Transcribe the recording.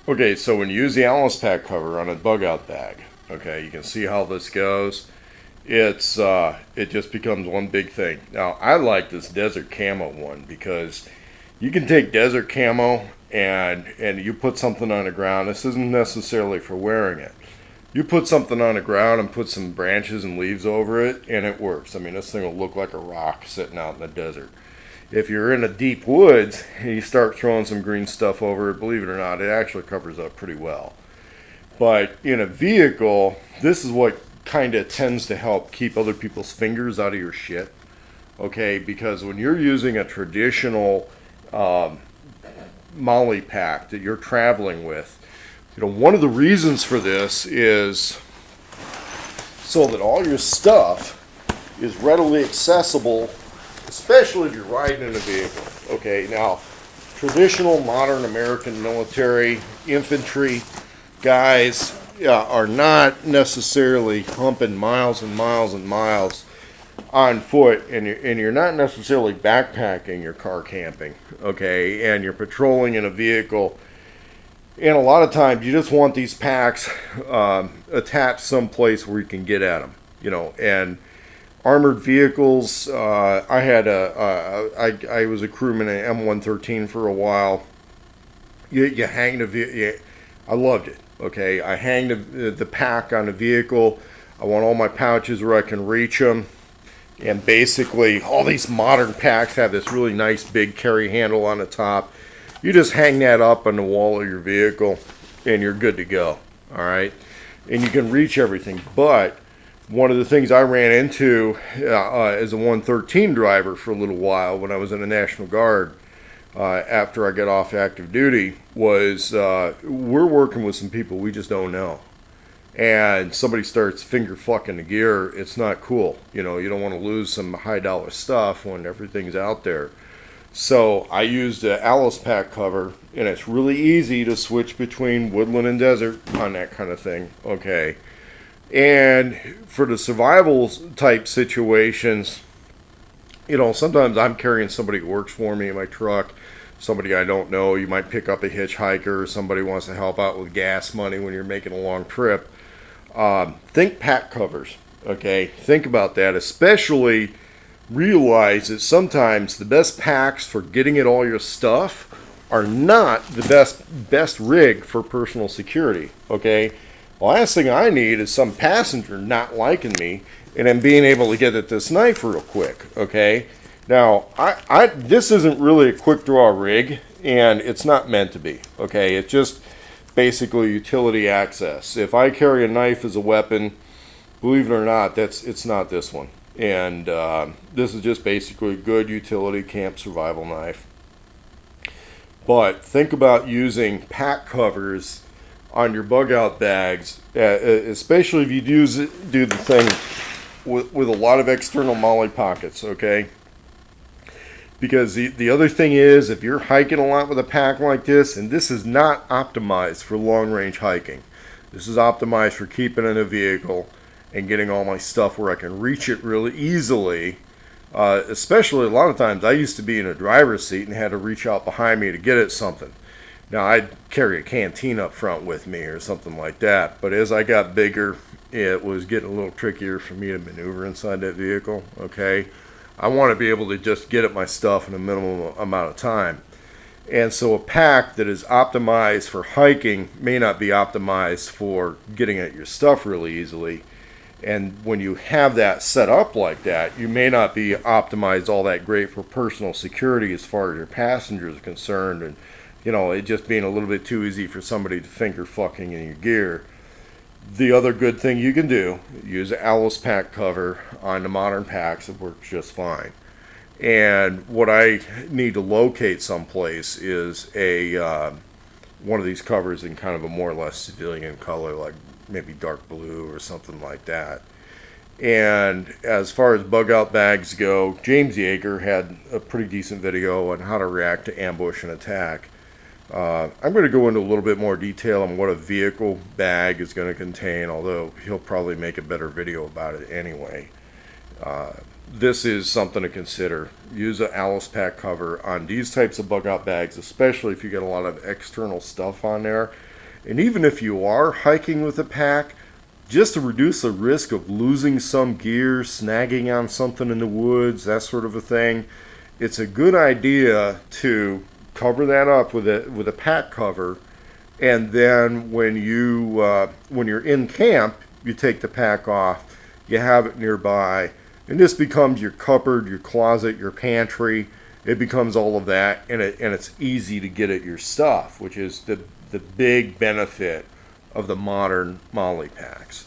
Okay, so when you use the Alice pack cover on a bug out bag, okay, you can see how this goes. It just becomes one big thing. Now I like this desert camo one because you can take desert camo and you put something on the ground. This isn't necessarily for wearing it. You put something on the ground and put some branches and leaves over it, and it works. I mean, this thing will look like a rock sitting out in the desert. If you're in the deep woods and you start throwing some green stuff over it, believe it or not, it actually covers up pretty well. But in a vehicle, this is what kind of tends to help keep other people's fingers out of your shit. Okay, because when you're using a traditional molly pack that you're traveling with, one of the reasons for this is so that all your stuff is readily accessible, especially if you're riding in a vehicle. Okay, now, traditional modern American military infantry guys are not necessarily humping miles and miles and miles on foot, and you're not necessarily backpacking your car camping, okay, and you're patrolling in a vehicle. And a lot of times you just want these packs attached someplace where you can get at them, and armored vehicles. I was a crewman in M113 for a while. You hang the I loved it. Okay, I hang the pack on the vehicle. I want all my pouches where I can reach them. And basically, all these modern packs have this really nice big carry handle on the top. You just hang that up on the wall of your vehicle, and you're good to go. All right, and you can reach everything. But one of the things I ran into as a 113 driver for a little while when I was in the National Guard after I got off active duty was we're working with some people we just don't know. And somebody starts finger fucking the gear, it's not cool. You don't want to lose some high dollar stuff when everything's out there. So I used the Alice pack cover, and it's really easy to switch between woodland and desert on that kind of thing. Okay. And for the survival type situations, sometimes I'm carrying somebody who works for me in my truck, somebody I don't know. You might pick up a hitchhiker, somebody wants to help out with gas money when you're making a long trip. Think pack covers, okay? Think about that, especially realize that sometimes the best packs for getting at all your stuff are not the best rig for personal security, okay? The last thing I need is some passenger not liking me and then being able to get at this knife real quick, okay? Now, this isn't really a quick draw rig, and it's not meant to be, okay? It's just basically utility access. If I carry a knife as a weapon, believe it or not, it's not this one. And this is just basically a good utility camp survival knife. But think about using pack covers on your bug out bags, especially if you do the thing with a lot of external molly pockets, okay? Because the other thing is, if you're hiking a lot with a pack like this, and this is not optimized for long range hiking, this is optimized for keeping in a vehicle and getting all my stuff where I can reach it really easily. Especially a lot of times I used to be in a driver's seat and had to reach out behind me to get at something. Now I'd carry a canteen up front with me or something like that, but as I got bigger, it was getting a little trickier for me to maneuver inside that vehicle, okay? I want to be able to just get at my stuff in a minimum amount of time. And so a pack that is optimized for hiking may not be optimized for getting at your stuff really easily. And when you have that set up like that, you may not be optimized all that great for personal security as far as your passengers are concerned. And, it just being a little bit too easy for somebody to finger fucking in your gear. The other good thing you can do, use an Alice pack cover on the modern packs. It works just fine. And what I need to locate someplace is one of these covers in kind of a more or less civilian color, like maybe dark blue or something like that. And as far as bug out bags go, James Yeager had a pretty decent video on how to react to ambush and attack. I'm going to go into a little bit more detail on what a vehicle bag is going to contain, although he'll probably make a better video about it anyway. This is something to consider. Use an Alice pack cover on these types of bug out bags, especially if you get a lot of external stuff on there. And even if you are hiking with a pack, just to reduce the risk of losing some gear, snagging on something in the woods, that sort of a thing, it's a good idea to cover that up with a pack cover, and then when you're in camp, you take the pack off, you have it nearby, and this becomes your cupboard, your closet, your pantry. It becomes all of that, and it's easy to get at your stuff, which is the big benefit of the modern MOLLE packs.